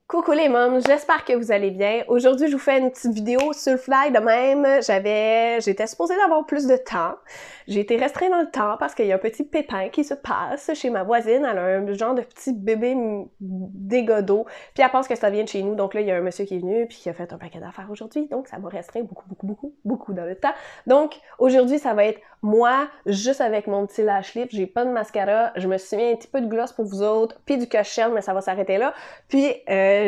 Coucou les mômes, j'espère que vous allez bien. Aujourd'hui, je vous fais une petite vidéo sur le fly de même. J'étais supposée d'avoir plus de temps. J'ai été restreinte dans le temps parce qu'il y a un petit pépin qui se passe chez ma voisine. Elle a un genre de petit bébé dégâts d'eau. Puis elle pense que ça vient de chez nous. Donc là, il y a un monsieur qui est venu puis qui a fait un paquet d'affaires aujourd'hui. Donc ça m'a restreint beaucoup dans le temps. Donc aujourd'hui, ça va être moi, juste avec mon petit lash lip. J'ai pas de mascara. Je me suis mis un petit peu de gloss pour vous autres. Puis du cache-cerne, mais ça va s'arrêter là. Puis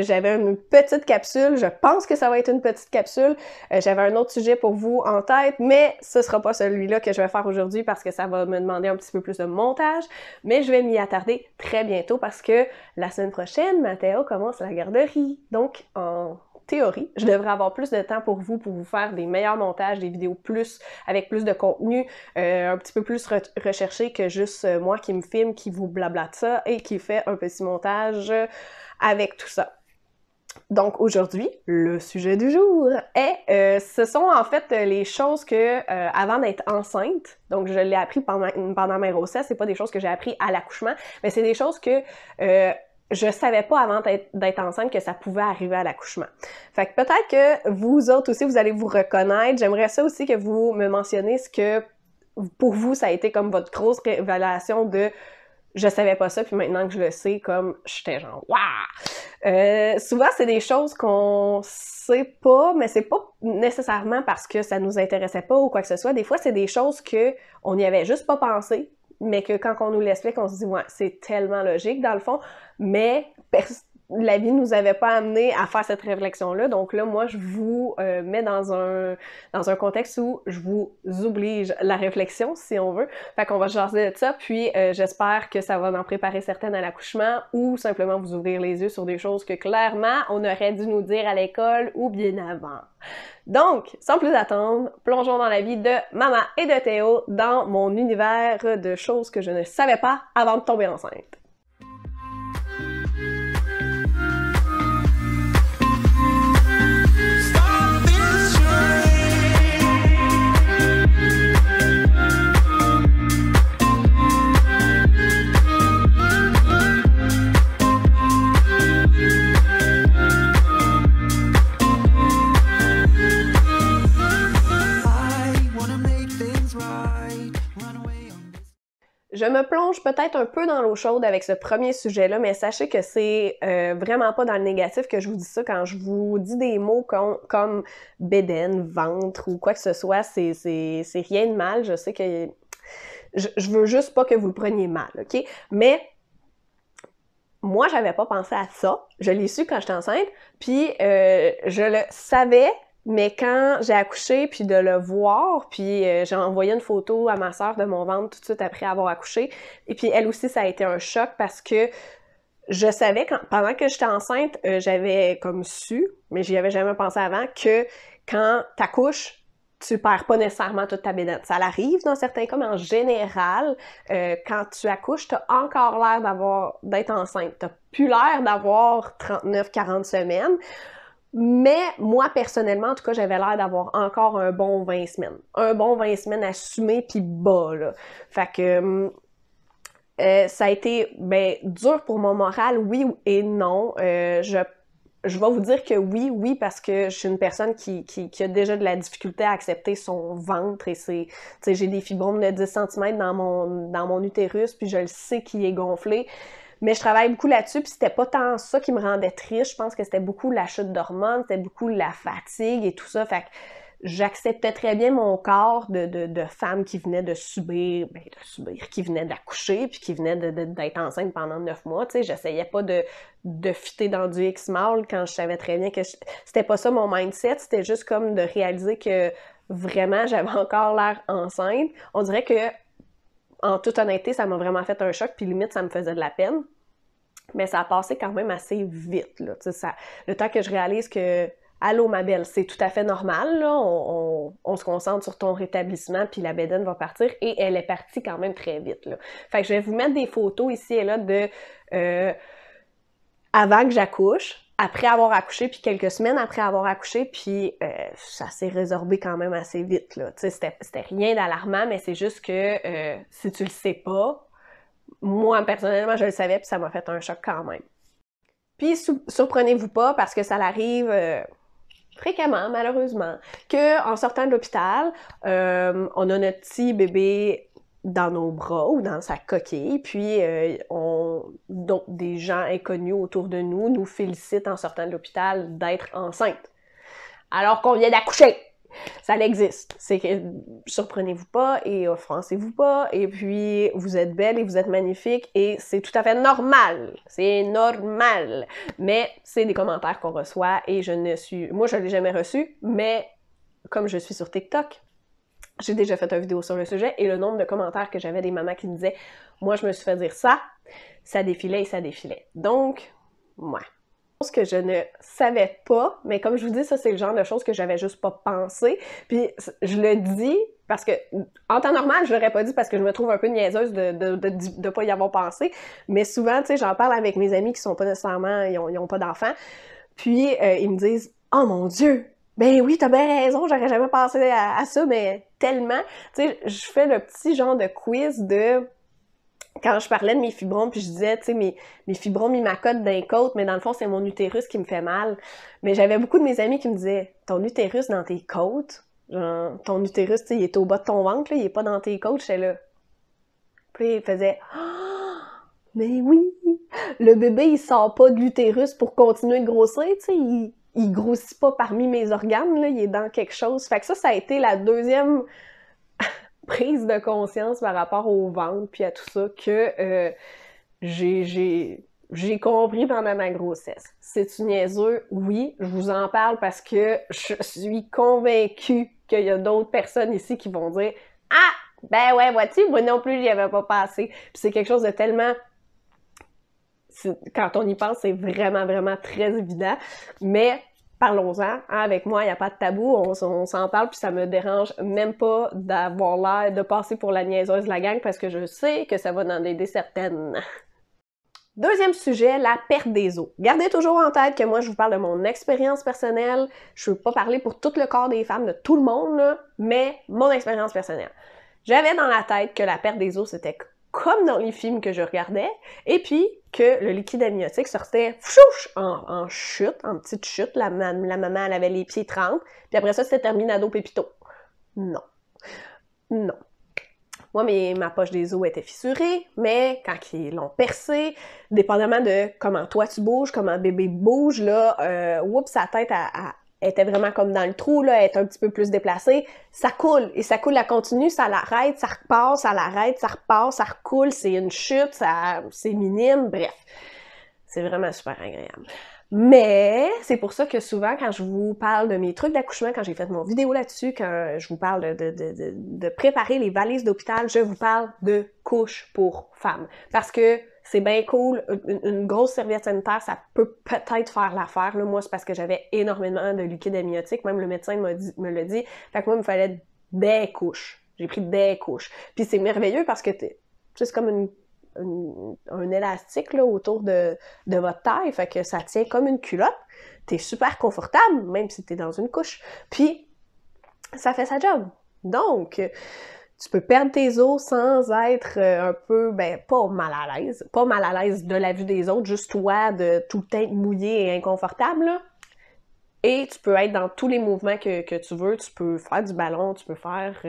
j'avais une petite capsule, je pense que ça va être une petite capsule. J'avais un autre sujet pour vous en tête, mais ce sera pas celui-là que je vais faire aujourd'hui parce que ça va me demander un petit peu plus de montage, mais je vais m'y attarder très bientôt parce que la semaine prochaine, Mathéo commence la garderie. Donc, en théorie, je devrais avoir plus de temps pour vous faire des meilleurs montages, des vidéos avec plus de contenu, un petit peu plus recherché que juste moi qui me filme, qui vous blablate ça et qui fait un petit montage avec tout ça. Donc aujourd'hui, le sujet du jour est, ce sont en fait les choses que, avant d'être enceinte, donc je l'ai appris pendant ma grossesse, c'est pas des choses que j'ai appris à l'accouchement, mais c'est des choses que je savais pas avant d'être enceinte que ça pouvait arriver à l'accouchement. Fait que peut-être que vous autres aussi, vous allez vous reconnaître. J'aimerais ça aussi que vous me mentionniez ce que, pour vous, ça a été comme votre grosse révélation de je savais pas ça, puis maintenant que je le sais, comme, j'étais genre, waouh! Souvent, c'est des choses qu'on sait pas, mais c'est pas nécessairement parce que ça nous intéressait pas ou quoi que ce soit. Des fois, c'est des choses que on n'y avait juste pas pensé, mais que quand on nous l'explique, on se dit, ouais, c'est tellement logique dans le fond, mais la vie nous avait pas amené à faire cette réflexion-là. Donc là, moi, je vous mets dans un contexte où je vous oblige la réflexion, si on veut. Fait qu'on va jaser de ça, puis j'espère que ça va en préparer certaines à l'accouchement ou simplement vous ouvrir les yeux sur des choses que clairement, on aurait dû nous dire à l'école ou bien avant. Donc, sans plus attendre, plongeons dans la vie de maman et de Théo dans mon univers de choses que je ne savais pas avant de tomber enceinte. Je me plonge peut-être un peu dans l'eau chaude avec ce premier sujet-là, mais sachez que c'est vraiment pas dans le négatif que je vous dis ça. Quand je vous dis des mots comme bédaine, ventre ou quoi que ce soit, c'est rien de mal. Je sais que je veux juste pas que vous le preniez mal, OK? Mais moi, j'avais pas pensé à ça. Je l'ai su quand j'étais enceinte, puis je le savais. Mais quand j'ai accouché, puis de le voir, puis j'ai envoyé une photo à ma sœur de mon ventre tout de suite après avoir accouché. Et puis elle aussi, ça a été un choc parce que je savais, pendant que j'étais enceinte, j'avais comme su, mais j'y avais jamais pensé avant, que quand t'accouches, tu perds pas nécessairement toute ta bédaine. Ça l'arrive dans certains cas, mais en général, quand tu accouches, t'as encore l'air d'être enceinte. T'as plus l'air d'avoir 39-40 semaines. Mais moi, personnellement, en tout cas, j'avais l'air d'avoir encore un bon 20 semaines. Un bon 20 semaines assumé puis bas, là. Fait que ça a été dur pour mon moral, oui et non. Je vais vous dire que oui, parce que je suis une personne qui a déjà de la difficulté à accepter son ventre et j'ai des fibromes de 10 cm dans mon utérus, puis je le sais qu'il est gonflé. Mais je travaille beaucoup là-dessus, puis c'était pas tant ça qui me rendait triste. Je pense que c'était beaucoup la chute d'hormones, c'était beaucoup la fatigue et tout ça. Fait que j'acceptais très bien mon corps de femme qui venait de subir, qui venait d'accoucher, puis qui venait d'être enceinte pendant 9 mois. Tu sais, j'essayais pas de fitter dans du X-mall quand je savais très bien que c'était pas ça mon mindset. C'était juste comme de réaliser que vraiment, j'avais encore l'air enceinte. On dirait que en toute honnêteté, ça m'a vraiment fait un choc, puis limite, ça me faisait de la peine. Mais ça a passé quand même assez vite, là. Le temps que je réalise que « Allô, ma belle, c'est tout à fait normal, là. On se concentre sur ton rétablissement, puis la bédaine va partir. » Et elle est partie quand même très vite, là. Fait que je vais vous mettre des photos ici et là de avant que j'accouche, après avoir accouché, puis quelques semaines après avoir accouché, puis ça s'est résorbé quand même assez vite, là. Tu sais, c'était rien d'alarmant, mais c'est juste que si tu le sais pas, moi, personnellement, je le savais, puis ça m'a fait un choc quand même. Puis surprenez-vous pas, parce que ça l'arrive fréquemment, malheureusement, qu'en sortant de l'hôpital, on a notre petit bébé dans nos bras ou dans sa coquille, puis donc des gens inconnus autour de nous nous félicitent en sortant de l'hôpital d'être enceinte, alors qu'on vient d'accoucher. Ça existe. C'est que surprenez-vous pas et offensez-vous pas, et puis vous êtes belle et vous êtes magnifique et c'est tout à fait normal. C'est normal. Mais c'est des commentaires qu'on reçoit et moi je l'ai jamais reçu, mais comme je suis sur TikTok, j'ai déjà fait une vidéo sur le sujet et le nombre de commentaires que j'avais des mamans qui me disaient « Moi, je me suis fait dire ça, ça défilait et ça défilait. » Donc, moi. Chose que je ne savais pas, mais comme je vous dis, ça, c'est le genre de choses que j'avais juste pas pensé. Puis, je le dis parce que, en temps normal, je l'aurais pas dit parce que je me trouve un peu niaiseuse de pas y avoir pensé. Mais souvent, tu sais, j'en parle avec mes amis qui sont pas nécessairement, ils ont pas d'enfants. Puis, ils me disent « Oh mon Dieu! Ben oui, t'as bien raison, j'aurais jamais pensé à ça, mais tellement! » Tu sais, je fais le petit genre de quiz de... Quand je parlais de mes fibromes, puis je disais, tu sais, mes fibromes, ils m'accotent d'un côte, mais dans le fond, c'est mon utérus qui me fait mal. Mais j'avais beaucoup de mes amis qui me disaient, ton utérus dans tes côtes, genre, ton utérus, tu sais, il est au bas de ton ventre, là, il est pas dans tes côtes, j'étais là. Puis il faisait, ah, mais oui, le bébé, il sort pas de l'utérus pour continuer de grossir, tu sais, il grossit pas parmi mes organes, là, il est dans quelque chose. Fait que ça a été la deuxième prise de conscience par rapport au ventre puis à tout ça que j'ai compris pendant ma grossesse. C'est une niaiseux, oui, je vous en parle parce que je suis convaincue qu'il y a d'autres personnes ici qui vont dire « Ah, ben ouais, vois-tu, moi non plus, j'y avais pas passé. » Puis c'est quelque chose de tellement... Quand on y pense, c'est vraiment, vraiment très évident, mais... Parlons-en, hein, avec moi, il n'y a pas de tabou, on s'en parle, puis ça me dérange même pas d'avoir l'air de passer pour la niaiseuse de la gang, parce que je sais que ça va en aider certaines. Deuxième sujet, la perte des os. Gardez toujours en tête que moi, je vous parle de mon expérience personnelle, je veux pas parler pour tout le corps des femmes, de tout le monde, là, mais mon expérience personnelle. J'avais dans la tête que la perte des os, c'était comme dans les films que je regardais, et puis que le liquide amniotique sortait fouch, en chute, en petite chute. La maman, elle avait les pieds trempés, puis après ça, c'était terminado pépito. Non. Non. Moi, ma poche des os était fissurée, mais quand ils l'ont percée, dépendamment de comment toi tu bouges, comment bébé bouge, là, sa tête était vraiment comme dans le trou, là, elle est un petit peu plus déplacée, ça coule, et ça coule à continu, ça l'arrête, ça repart, ça l'arrête, ça repart, ça recoule, c'est une chute, c'est minime, bref. C'est vraiment super agréable. Mais c'est pour ça que souvent, quand je vous parle de mes trucs d'accouchement, quand j'ai fait mon vidéo là-dessus, quand je vous parle de préparer les valises d'hôpital, je vous parle de couches pour femmes. Parce que c'est bien cool, une grosse serviette sanitaire, ça peut peut-être faire l'affaire. Moi, c'est parce que j'avais énormément de liquide amniotique, même le médecin me l'a dit. Fait que moi, il me fallait des couches. J'ai pris des couches. Puis c'est merveilleux parce que c'est comme un élastique là, autour de votre taille, fait que ça tient comme une culotte. T'es super confortable, même si t'es dans une couche. Puis, ça fait sa job. Donc, tu peux perdre tes os sans être un peu, pas mal à l'aise. Pas mal à l'aise de la vue des autres, juste toi, de tout le temps mouillé et inconfortable, là. Et tu peux être dans tous les mouvements que tu veux. Tu peux faire du ballon, tu peux faire...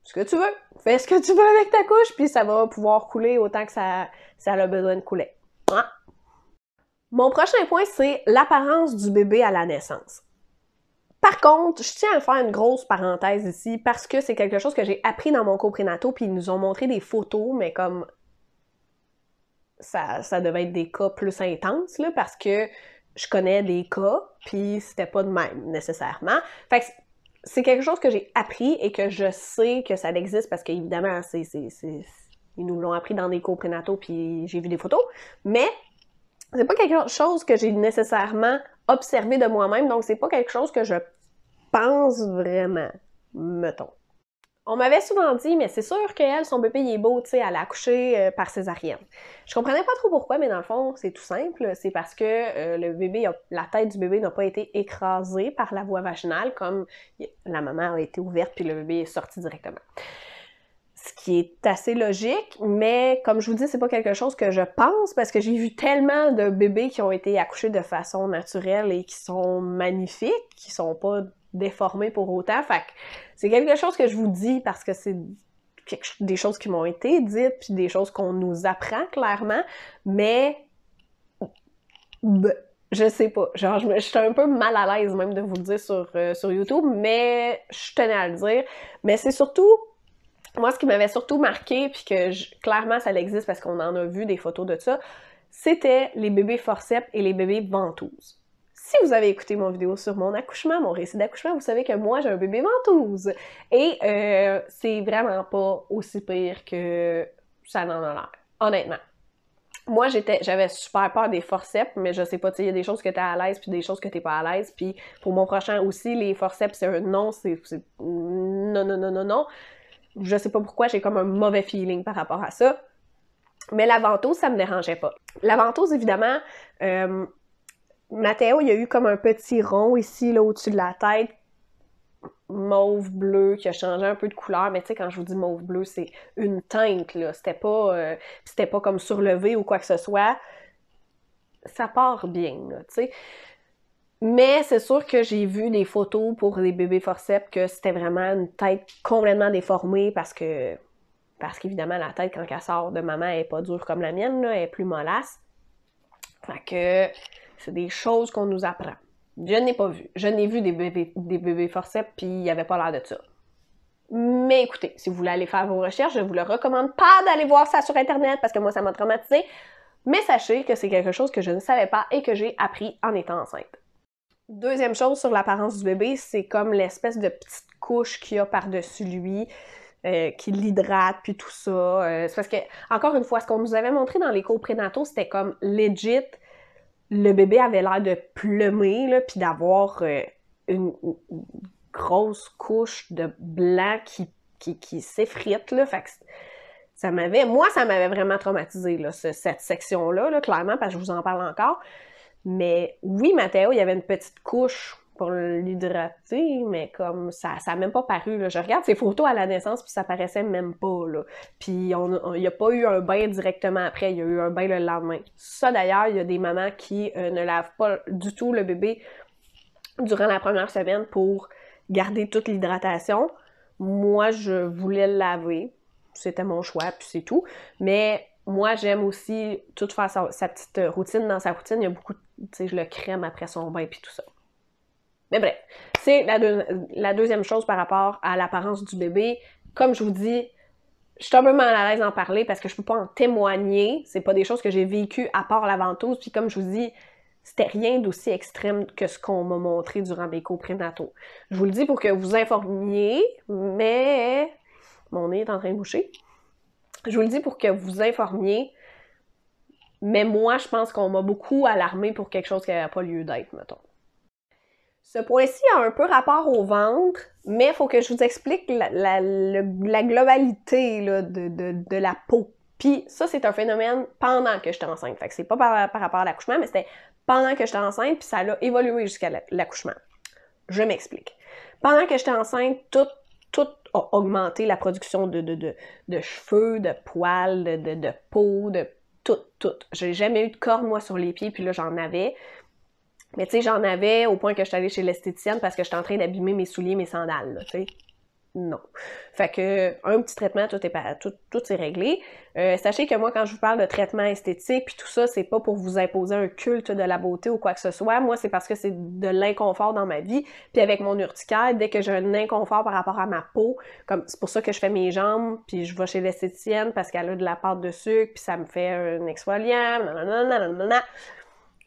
ce que tu veux. Fais ce que tu veux avec ta couche, puis ça va pouvoir couler autant que ça a besoin de couler. Hein? Mon prochain point, c'est l'apparence du bébé à la naissance. Par contre, je tiens à faire une grosse parenthèse ici, parce que c'est quelque chose que j'ai appris dans mon cours prénatal, puis ils nous ont montré des photos, mais comme ça devait être des cas plus intenses, là, parce que je connais des cas, puis c'était pas de même, nécessairement. Fait que c'est quelque chose que j'ai appris et que je sais que ça existe parce qu'évidemment, ils nous l'ont appris dans des cours prénataux puis j'ai vu des photos, mais c'est pas quelque chose que j'ai nécessairement observé de moi-même, donc c'est pas quelque chose que je pense vraiment, mettons. On m'avait souvent dit, mais c'est sûr qu'elle, son bébé, il est beau, tu sais, elle a accouché par césarienne. Je comprenais pas trop pourquoi, mais dans le fond, c'est tout simple. C'est parce que le bébé, la tête du bébé n'a pas été écrasée par la voie vaginale, comme la maman a été ouverte puis le bébé est sorti directement. ce qui est assez logique, mais comme je vous dis, c'est pas quelque chose que je pense parce que j'ai vu tellement de bébés qui ont été accouchés de façon naturelle et qui sont magnifiques, qui sont pas déformés pour autant. Fait que c'est quelque chose que je vous dis parce que c'est des choses qui m'ont été dites, puis des choses qu'on nous apprend clairement, mais je sais pas. Genre, je suis un peu mal à l'aise même de vous le dire sur YouTube, mais je tenais à le dire. Mais c'est surtout, moi, ce qui m'avait surtout marqué, puis que clairement ça existe parce qu'on en a vu des photos de ça, c'était les bébés forceps et les bébés ventouses. Si vous avez écouté mon vidéo sur mon accouchement, mon récit d'accouchement, vous savez que moi, j'ai un bébé ventouse. Et c'est vraiment pas aussi pire que ça n'en a l'air, honnêtement. Moi, j'avais super peur des forceps, mais je sais pas, tu sais, il y a des choses que t'es à l'aise, puis des choses que t'es pas à l'aise, puis pour mon prochain aussi, les forceps, c'est un non, c'est non, non, non, non, non. Je sais pas pourquoi, j'ai comme un mauvais feeling par rapport à ça. Mais la ventouse, ça me dérangeait pas. La ventouse, évidemment, Mathéo, il y a eu comme un petit rond ici, là, au-dessus de la tête, mauve-bleu, qui a changé un peu de couleur, mais tu sais, quand je vous dis mauve-bleu, c'est une teinte, là, c'était pas comme surlevé ou quoi que ce soit. Ça part bien, là, tu sais. Mais c'est sûr que j'ai vu des photos pour les bébés forceps que c'était vraiment une tête complètement déformée parce qu'évidemment, la tête, quand elle sort de maman, elle est pas dure comme la mienne, là, elle est plus mollasse. Fait que c'est des choses qu'on nous apprend. Je n'ai pas vu. Je n'ai vu des bébés forceps, puis il n'y avait pas l'air de ça. Mais écoutez, si vous voulez aller faire vos recherches, je vous le recommande pas d'aller voir ça sur Internet parce que moi, ça m'a traumatisée. Mais sachez que c'est quelque chose que je ne savais pas et que j'ai appris en étant enceinte. Deuxième chose sur l'apparence du bébé, c'est comme l'espèce de petite couche qu'il y a par-dessus lui, qui l'hydrate, puis tout ça. C'est parce que, encore une fois, ce qu'on nous avait montré dans les cours prénataux, c'était comme legit, le bébé avait l'air de pleumer, là, puis d'avoir une grosse couche de blanc qui s'effrite, là. Fait que ça m'avait vraiment traumatisée, là, cette section-là, là, clairement, parce que je vous en parle encore. Mais oui, Mathéo, il y avait une petite couche pour l'hydrater, mais comme ça a même pas paru, là. Je regarde ses photos à la naissance, puis ça paraissait même pas, là. Puis il n'y a pas eu un bain directement après, il y a eu un bain le lendemain. Ça, d'ailleurs, il y a des mamans qui ne lavent pas du tout le bébé durant la première semaine pour garder toute l'hydratation. Moi, je voulais le laver. C'était mon choix, puis c'est tout. Mais moi, j'aime aussi tout faire sa petite routine. Dans sa routine, il y a beaucoup, tu sais, je le crème après son bain, puis tout ça. Mais bref, c'est la deuxième chose par rapport à l'apparence du bébé. Comme je vous dis, je suis un peu mal à l'aise d'en parler parce que je peux pas en témoigner. C'est pas des choses que j'ai vécues à part la ventouse. Puis comme je vous dis, c'était rien d'aussi extrême que ce qu'on m'a montré durant mes cours prénataux. Je vous le dis pour que vous informiez, mais mon nez est en train de boucher. Je vous le dis pour que vous informiez, mais moi, je pense qu'on m'a beaucoup alarmée pour quelque chose qui n'avait pas lieu d'être, mettons. Ce point-ci a un peu rapport au ventre, mais il faut que je vous explique la globalité là, de la peau. Puis ça, c'est un phénomène pendant que j'étais enceinte. Fait que c'est pas par rapport à l'accouchement, mais c'était pendant que j'étais enceinte, puis ça a évolué jusqu'à l'accouchement. Je m'explique. Pendant que j'étais enceinte, tout a augmenté, la production de cheveux, de poils, de peau, de tout. J'ai jamais eu de cornes, moi, sur les pieds, puis là, j'en avais. Mais tu sais, j'en avais au point que je suis allée chez l'esthéticienne parce que j'étais en train d'abîmer mes souliers, mes sandales, tu sais. Non. Fait que, un petit traitement, tout est réglé. Sachez que moi, quand je vous parle de traitement esthétique puis tout ça, c'est pas pour vous imposer un culte de la beauté ou quoi que ce soit. Moi, c'est parce que c'est de l'inconfort dans ma vie. Puis avec mon urticaire, dès que j'ai un inconfort par rapport à ma peau, comme c'est pour ça que je fais mes jambes, puis je vais chez l'esthéticienne parce qu'elle a de la pâte de sucre, puis ça me fait un exfoliant, nanana.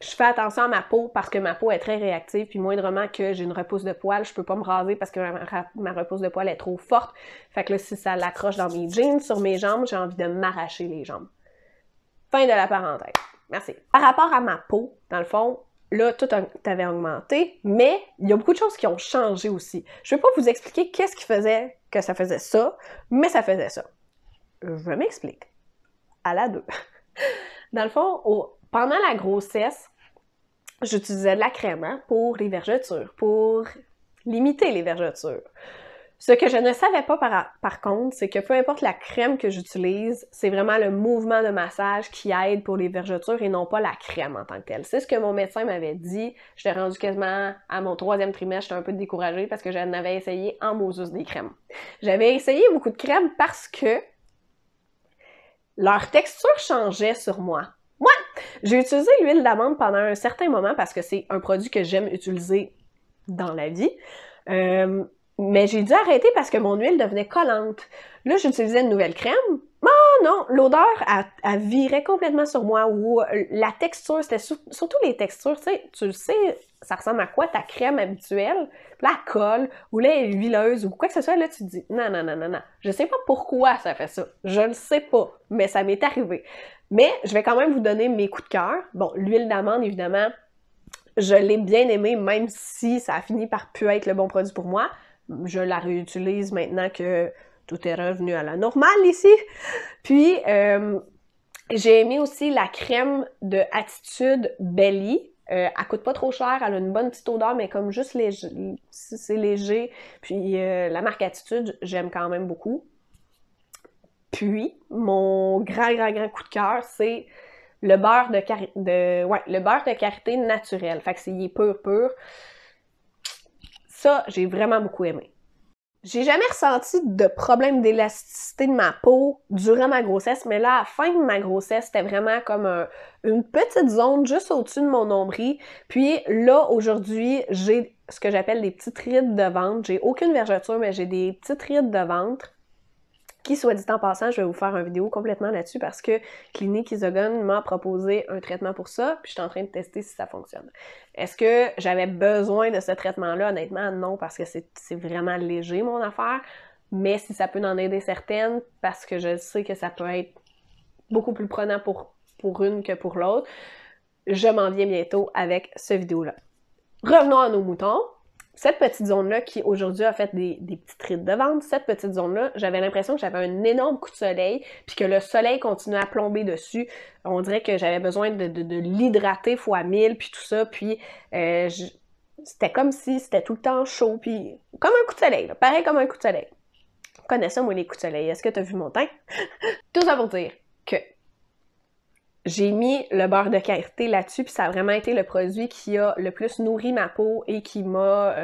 Je fais attention à ma peau parce que ma peau est très réactive, puis moindrement que j'ai une repousse de poils, je peux pas me raser parce que ma repousse de poils est trop forte. Fait que là, si ça l'accroche dans mes jeans, sur mes jambes, j'ai envie de m'arracher les jambes. Fin de la parenthèse. Merci. Par rapport à ma peau, dans le fond, là, tout avait augmenté, mais il y a beaucoup de choses qui ont changé aussi. Je vais pas vous expliquer qu'est-ce qui faisait que ça faisait ça, mais ça faisait ça. Je m'explique. À la 2. Dans le fond, pendant la grossesse, j'utilisais de la crème pour les vergetures, pour limiter les vergetures. Ce que je ne savais pas par contre, c'est que peu importe la crème que j'utilise, c'est vraiment le mouvement de massage qui aide pour les vergetures et non pas la crème en tant que telle. C'est ce que mon médecin m'avait dit. J'étais rendue quasiment à mon 3e trimestre, j'étais un peu découragée parce que j'en avais essayé en Moses des crèmes. J'avais essayé beaucoup de crèmes parce que leur texture changeait sur moi. Moi, j'ai utilisé l'huile d'amande pendant un certain moment parce que c'est un produit que j'aime utiliser dans la vie. Mais j'ai dû arrêter parce que mon huile devenait collante. Là, j'utilisais une nouvelle crème. Oh non, l'odeur, elle virait complètement sur moi. Ou la texture, c'était surtout les textures, tu le sais, ça ressemble à quoi ta crème habituelle? Puis là, elle colle, ou là, elle est huileuse, ou quoi que ce soit. Là, tu te dis, non, non, non, non, non. Je sais pas pourquoi ça fait ça. Je le sais pas, mais ça m'est arrivé. Mais je vais quand même vous donner mes coups de cœur. Bon, l'huile d'amande, évidemment, je l'ai bien aimée, même si ça a fini par plus être le bon produit pour moi. Je la réutilise maintenant que tout est revenu à la normale ici. Puis, j'ai aimé aussi la crème de Attitude Belly. Elle coûte pas trop cher, elle a une bonne petite odeur, mais comme juste léger, c'est léger. Puis, la marque Attitude, j'aime quand même beaucoup. Puis, mon grand coup de cœur, c'est le beurre le beurre de karité naturel. Fait que il est pur. Ça, j'ai vraiment beaucoup aimé. J'ai jamais ressenti de problème d'élasticité de ma peau durant ma grossesse, mais là, à la fin de ma grossesse, c'était vraiment comme une petite zone juste au-dessus de mon nombril. Puis là, aujourd'hui, j'ai ce que j'appelle des petites rides de ventre. J'ai aucune vergeture, mais j'ai des petites rides de ventre. Qui, soit dit en passant, je vais vous faire une vidéo complètement là-dessus parce que Clinique Isogon m'a proposé un traitement pour ça, puis je suis en train de tester si ça fonctionne. Est-ce que j'avais besoin de ce traitement-là? Honnêtement, non, parce que c'est vraiment léger, mon affaire, mais si ça peut en aider certaines, parce que je sais que ça peut être beaucoup plus prenant pour une que pour l'autre, je m'en viens bientôt avec cette vidéo-là. Revenons à nos moutons. Cette petite zone-là qui aujourd'hui a fait des petites rides de ventre, cette petite zone-là, j'avais l'impression que j'avais un énorme coup de soleil, puis que le soleil continuait à plomber dessus. On dirait que j'avais besoin de l'hydrater fois 1000, puis tout ça, puis c'était comme si c'était tout le temps chaud, puis comme un coup de soleil, là, pareil comme un coup de soleil. Je connais ça, moi, les coups de soleil. Est-ce que tu as vu mon teint? Tout ça pour dire que j'ai mis le beurre de karité là-dessus, puis ça a vraiment été le produit qui a le plus nourri ma peau et qui m'a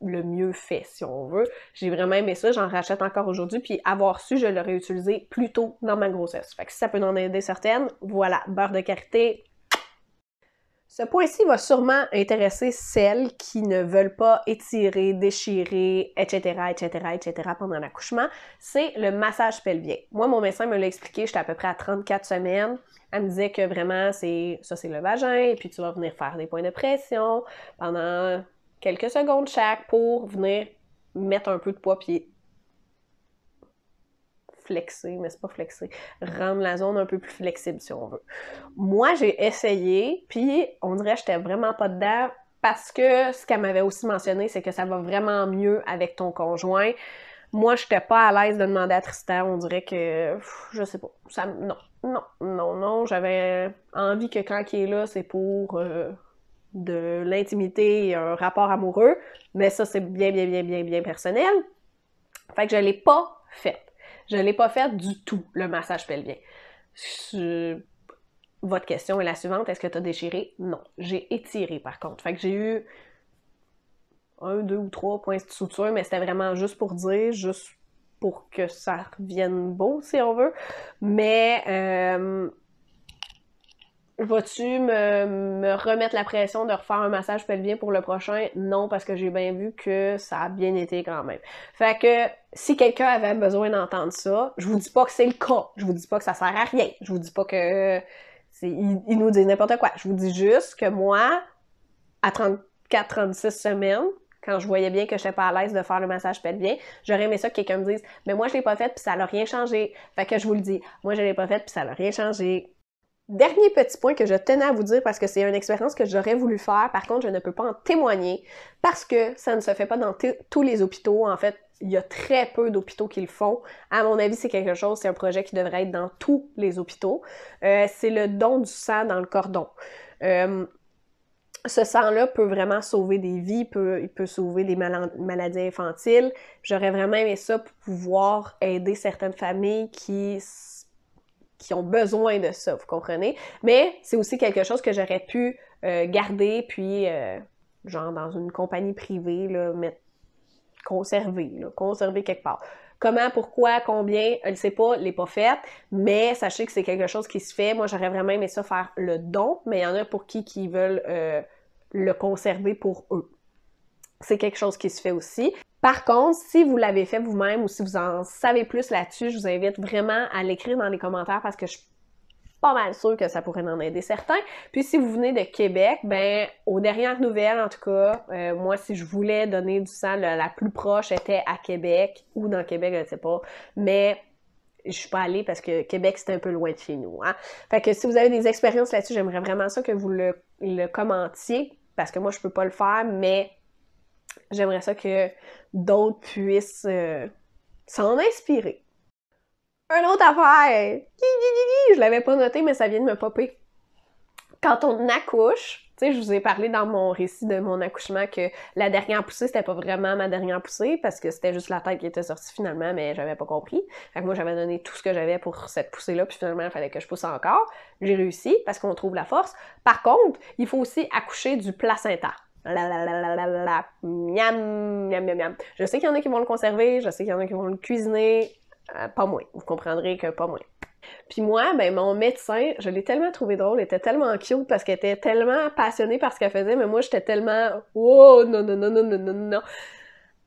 le mieux fait, si on veut. J'ai vraiment aimé ça, j'en rachète encore aujourd'hui, puis avoir su, je l'aurais utilisé plus tôt dans ma grossesse. Fait que si ça peut en aider certaines, voilà, beurre de karité. Ce point-ci va sûrement intéresser celles qui ne veulent pas étirer, déchirer, etc. pendant l'accouchement. C'est le massage pelvien. Moi, mon médecin me l'a expliqué, j'étais à peu près à 34 semaines. Elle me disait que vraiment, c'est le vagin, et puis tu vas venir faire des points de pression pendant quelques secondes chaque pour venir mettre un peu de poids, puis flexer, mais c'est pas flexer, rendre la zone un peu plus flexible si on veut. Moi, j'ai essayé, puis on dirait que j'étais vraiment pas dedans parce que ce qu'elle m'avait aussi mentionné, c'est que ça va vraiment mieux avec ton conjoint. Moi, j'étais pas à l'aise de demander à Tristan, on dirait que, je sais pas, ça, non, j'avais envie que quand il est là, c'est pour de l'intimité et un rapport amoureux, mais ça, c'est bien personnel. Fait que je l'ai pas fait. Je l'ai pas fait du tout, le massage pelvien. Votre question est la suivante, est-ce que tu as déchiré? Non. J'ai étiré, par contre. Fait que j'ai eu 1, 2 ou 3 points de suture, mais c'était vraiment juste pour dire, juste pour que ça revienne beau, si on veut. Mais vas-tu me remettre la pression de refaire un massage pelvien pour le prochain? Non, parce que j'ai bien vu que ça a bien été quand même. Fait que si quelqu'un avait besoin d'entendre ça, je vous dis pas que c'est le cas. Je vous dis pas que ça sert à rien. Je vous dis pas que il nous dit n'importe quoi. Je vous dis juste que moi, à 34-36 semaines, quand je voyais bien que je n'étais pas à l'aise de faire le massage pelvien, j'aurais aimé ça que quelqu'un me dise « Mais moi, je l'ai pas fait, puis ça n'a rien changé. » Fait que je vous le dis, moi, je l'ai pas fait, puis ça n'a rien changé. Dernier petit point que je tenais à vous dire parce que c'est une expérience que j'aurais voulu faire, par contre, je ne peux pas en témoigner parce que ça ne se fait pas dans tous les hôpitaux. En fait, il y a très peu d'hôpitaux qui le font. À mon avis, c'est un projet qui devrait être dans tous les hôpitaux. C'est le don du sang dans le cordon. ce sang-là peut vraiment sauver des vies, il peut sauver des maladies infantiles. J'aurais vraiment aimé ça pour pouvoir aider certaines familles qui ont besoin de ça, vous comprenez? Mais c'est aussi quelque chose que j'aurais pu garder, puis genre dans une compagnie privée, là, conserver quelque part. Comment, pourquoi, combien, je ne sais pas, je l'ai pas faite, mais sachez que c'est quelque chose qui se fait. Moi, j'aurais vraiment aimé ça faire le don, mais il y en a pour qui veulent le conserver pour eux. C'est quelque chose qui se fait aussi. Par contre, si vous l'avez fait vous-même ou si vous en savez plus là-dessus, je vous invite vraiment à l'écrire dans les commentaires parce que je suis pas mal sûre que ça pourrait en aider certains. Puis si vous venez de Québec, ben aux dernières nouvelles, en tout cas, moi, si je voulais donner du sang, la plus proche était à Québec ou dans Québec, je ne sais pas, mais je suis pas allée parce que Québec, c'était un peu loin de chez nous. Hein? Fait que si vous avez des expériences là-dessus, j'aimerais vraiment ça que vous le commentiez parce que moi, je peux pas le faire, mais j'aimerais ça que d'autres puissent s'en inspirer. Une autre affaire! Je l'avais pas noté, mais ça vient de me popper. Quand on accouche, tu sais, je vous ai parlé dans mon récit de mon accouchement que la dernière poussée, c'était pas vraiment ma dernière poussée parce que c'était juste la tête qui était sortie finalement, mais j'avais pas compris. Fait que moi, j'avais donné tout ce que j'avais pour cette poussée-là, puis finalement, il fallait que je pousse encore. J'ai réussi parce qu'on trouve la force. Par contre, il faut aussi accoucher du placenta. Miam, miam, miam, miam. Je sais qu'il y en a qui vont le conserver, je sais qu'il y en a qui vont le cuisiner. Pas moi. Vous comprendrez que pas moi. Puis moi, ben mon médecin, je l'ai tellement trouvé drôle, elle était tellement cute parce qu'elle était tellement passionnée par ce qu'elle faisait, mais moi j'étais tellement « Oh, non, non, non, non, non, non, non ».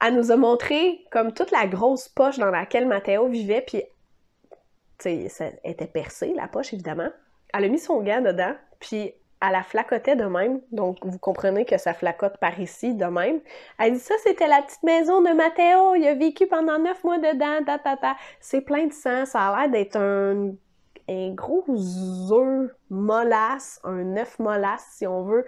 Elle nous a montré comme toute la grosse poche dans laquelle Mathéo vivait, puis tu sais, elle était percée, la poche, évidemment. Elle a mis son gant dedans, puis elle la flacotait de même, donc vous comprenez que ça flacote par ici de même. Elle dit ça, c'était la petite maison de Mathéo, il a vécu pendant 9 mois dedans, C'est plein de sang, ça a l'air d'être un gros œuf molasse, un œuf molasse si on veut.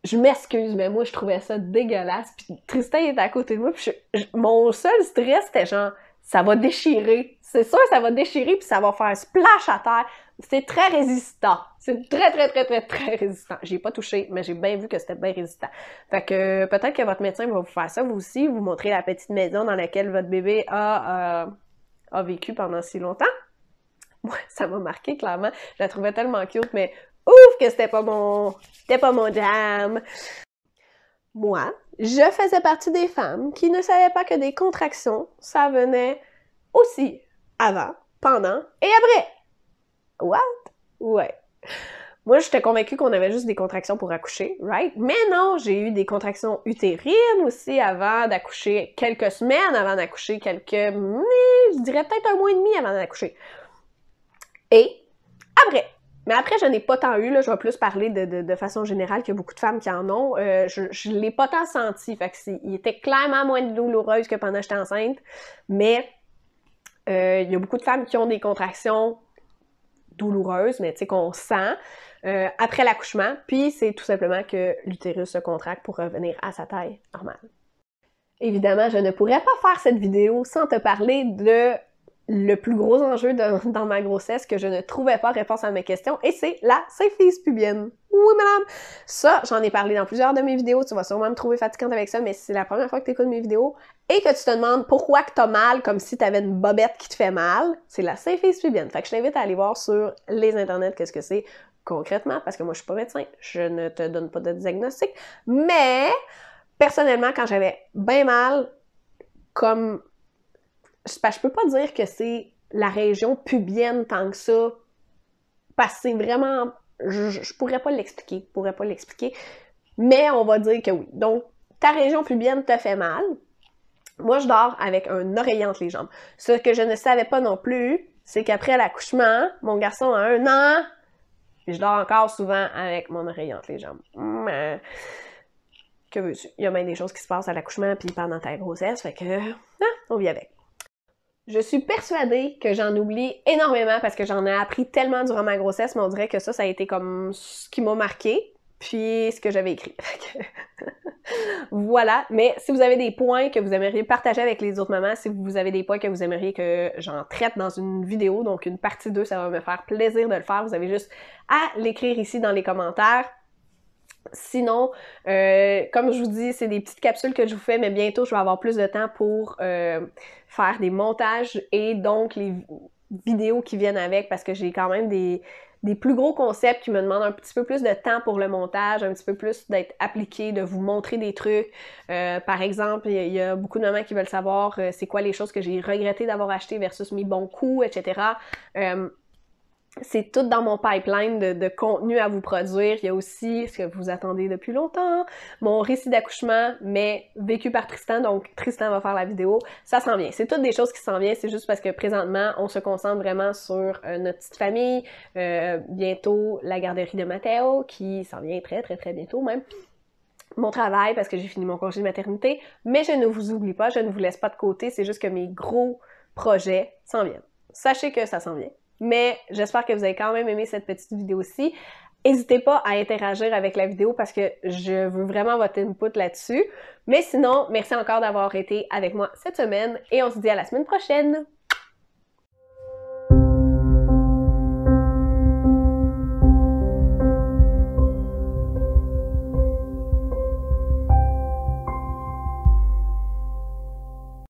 Je m'excuse, mais moi je trouvais ça dégueulasse, puis Tristan est à côté de moi, puis mon seul stress c'était genre, ça va déchirer. C'est sûr, ça va déchirer puis ça va faire splash à terre. C'est très résistant. C'est très, très, très, très, très résistant. J'ai pas touché, mais j'ai bien vu que c'était bien résistant. Fait que peut-être que votre médecin va vous faire ça, vous aussi, vous montrer la petite maison dans laquelle votre bébé a vécu pendant si longtemps. Moi, ça m'a marqué, clairement. Je la trouvais tellement cute, mais ouf que c'était pas mon jam! Moi, je faisais partie des femmes qui ne savaient pas que des contractions, ça venait aussi avant, pendant et après. What? Ouais. Moi, j'étais convaincue qu'on avait juste des contractions pour accoucher, right? Mais non, j'ai eu des contractions utérines aussi avant d'accoucher, quelques semaines avant d'accoucher, je dirais peut-être 1 mois et demi avant d'accoucher. Et après. Mais après, je n'ai pas tant eu, là, je vais plus parler de façon générale qu'il y a beaucoup de femmes qui en ont. Je ne l'ai pas tant senti, fait que il était clairement moins douloureuse que pendant que j'étais enceinte, mais il y a beaucoup de femmes qui ont des contractions douloureuses, mais tu sais, qu'on sent après l'accouchement, puis c'est tout simplement que l'utérus se contracte pour revenir à sa taille normale. Évidemment, je ne pourrais pas faire cette vidéo sans te parler de le plus gros enjeu dans ma grossesse que je ne trouvais pas réponse à mes questions, et c'est la syphilis pubienne. Oui, madame! Ça, j'en ai parlé dans plusieurs de mes vidéos, tu vas sûrement me trouver fatigante avec ça, mais si c'est la première fois que tu écoutes mes vidéos et que tu te demandes pourquoi que t'as mal, comme si t'avais une bobette qui te fait mal, c'est la syphilis pubienne. Fait que je t'invite à aller voir sur les internets qu'est-ce que c'est concrètement, parce que moi, je suis pas médecin, je ne te donne pas de diagnostic, mais personnellement, quand j'avais bien mal, comme je peux pas dire que c'est la région pubienne tant que ça, parce que c'est vraiment, je pourrais pas l'expliquer, mais on va dire que oui. Donc, ta région pubienne te fait mal. Moi, je dors avec un oreiller entre les jambes. Ce que je ne savais pas non plus, c'est qu'après l'accouchement, mon garçon a 1 an, et je dors encore souvent avec mon oreiller entre les jambes. Que veux-tu? Il y a même des choses qui se passent à l'accouchement puis pendant ta grossesse, fait que, on vit avec. Je suis persuadée que j'en oublie énormément parce que j'en ai appris tellement durant ma grossesse, mais on dirait que ça a été comme ce qui m'a marqué, puis ce que j'avais écrit. Voilà, mais si vous avez des points que vous aimeriez partager avec les autres mamans, si vous avez des points que vous aimeriez que j'en traite dans une vidéo, donc une partie 2, ça va me faire plaisir de le faire. Vous avez juste à l'écrire ici dans les commentaires. Sinon, comme je vous dis, c'est des petites capsules que je vous fais, mais bientôt, je vais avoir plus de temps pour faire des montages et donc les vidéos qui viennent avec, parce que j'ai quand même des plus gros concepts qui me demandent un petit peu plus de temps pour le montage, un petit peu plus d'être appliqué, de vous montrer des trucs. Par exemple, il y a beaucoup de mamans qui veulent savoir c'est quoi les choses que j'ai regretté d'avoir acheté versus mes bons coups, etc. C'est tout dans mon pipeline de contenu à vous produire. Il y a aussi ce que vous attendez depuis longtemps, mon récit d'accouchement, mais vécu par Tristan, donc Tristan va faire la vidéo. Ça s'en vient. C'est toutes des choses qui s'en viennent, c'est juste parce que présentement, on se concentre vraiment sur notre petite famille. Bientôt, la garderie de Matteo, qui s'en vient très, très, très bientôt même. Mon travail, parce que j'ai fini mon congé de maternité, mais je ne vous oublie pas, je ne vous laisse pas de côté, c'est juste que mes gros projets s'en viennent. Sachez que ça s'en vient. Mais j'espère que vous avez quand même aimé cette petite vidéo-ci. N'hésitez pas à interagir avec la vidéo parce que je veux vraiment votre input là-dessus. Mais sinon, merci encore d'avoir été avec moi cette semaine et on se dit à la semaine prochaine!